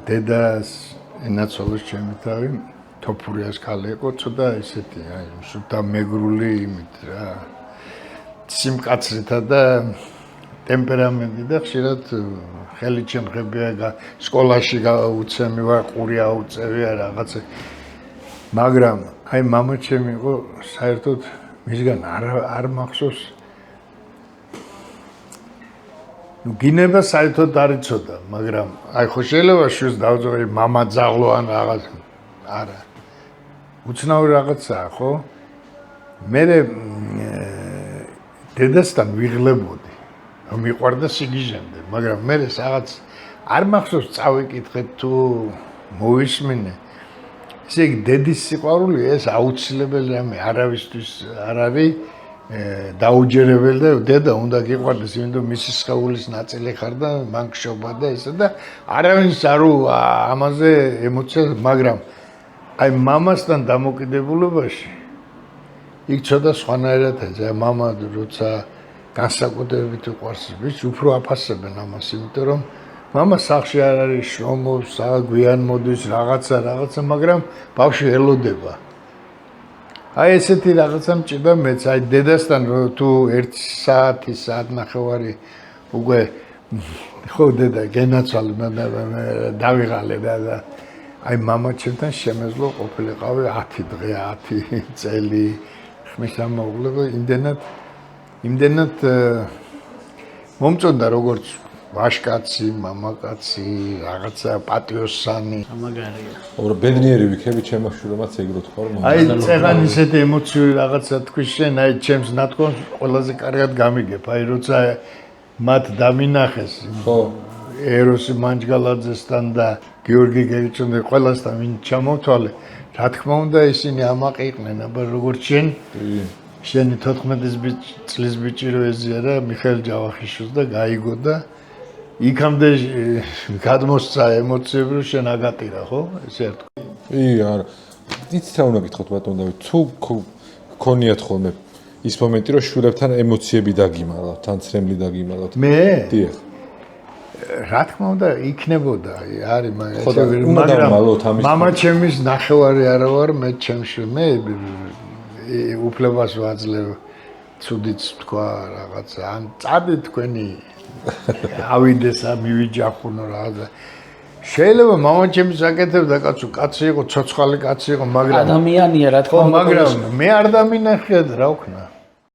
დედას ენაცოლოს ჩემი თავი თოფურიას ქალი იყო ცოტა ისეთი აი სულთა მეგრული იმით რა სიმკაცრეთა და ტემპერამენტი და ხშირად ხელი ჩემხებია სკოლაში უცემი ვარ ყური აუწევია რაღაცა მაგრამ აი მამა ჩემი იყო საერთოდ მისგან არ მახსოვს ნუ გინება საერთოდ არ იცოდა მაგრამ აი ხო შეიძლება შვილს დავძღვე მამა ძაღლო ან რაღაც არა უცნაური რაღაცაა ხო მე დედასთან ვიღლებოდი რომ მიყვარდა სიგიჟემდე მაგრამ მე რაღაც არ მახსოვს წავიკითხე თუ მოვისმინე ესე იგი დედის სიყვარული ეს აუცილებელი რამე არავისთვის არ არის დაუჯერებელი და დედა უნდა გიყვარდეს იმიტომ მისი სხეულის ნაწილი ხარ და მან გშობა და ესა და არავის არ ამაზე ემოცია მაგრამ აი მამასთან დამოკიდებულებაში იქ ცოტა სხვანაირად ეძა მამა როცა განსაკუთრებით უყვარს ვიცი უფრო აფასებენ ამას იმიტომ რომ მამა სახში არ არის შრომობს საგვიან მოდის რაღაცა მაგრამ ბავშვი ელოდება აი ესეთი რაღაცა მჭირდა მეც აი დედასთან თუ 1 საათი საათნახევარი უკვე ხო დედა გენაცვალე დავიღალე და აი მამა ჩემთან შემეძლო ყოფილიყავი 10 დღე 10 წელი ხმის ამოუღლება იმდენად მომწონდა როგორც ვაშკაცი, მამაკაცი, რაღაცა პატიოსანი. ამაგარია. ოღონდ ბედნიერი ვიქები ჩემო შვილებმაც ეგრე თქვა რომ აი წეღან ისეთი ემოციური რაღაცა თქვის შენ აი ჩემს ნათქვამს ყველაზე კარგად გამიგებ. აი როცა მათ დამინახეს. ხო. ეროსი მანჯგალაძესთან და გიორგი გერიჩონი ყველასთან ვინ ჩამოთვალე. რა თქმა უნდა ისინი ამაყი იყვნენ, აბა როგორც შენი 14 წლის ბიჭი რო ეზიარა მიხეილ ჯავახიშვილს და გაიგო და იქამდე გადმოსცა ემოციები რომ შენ აგატირა ხო ესე არ თქვი არა იცით რა უნდა გითხოთ ბატონ დავით თუ გქონიათ ხოლმე ის მომენტი რომ შვილებთან ემოციები დაგიმალავთ თან ცრემლი დაგიმალავთ მე დიახ რა თქმა უნდა იქნებოდა არის მაგრამ მამა ჩემის ნახევარი არა ვარ მე ჩემში მე უფლებას ვაძლევ ცუდიც თქვა რაღაცა ან წადი თქვენი ავიდეს მივიჯახუნო რაღაცა შეიძლება მამა ჩემს აკეთებდა კაცი იყო ცოცხალი კაცი იყო მაგრამ ადამიანია რა თქმა უნდა მაგრამ მე არ დამინახეთ რა ვქნა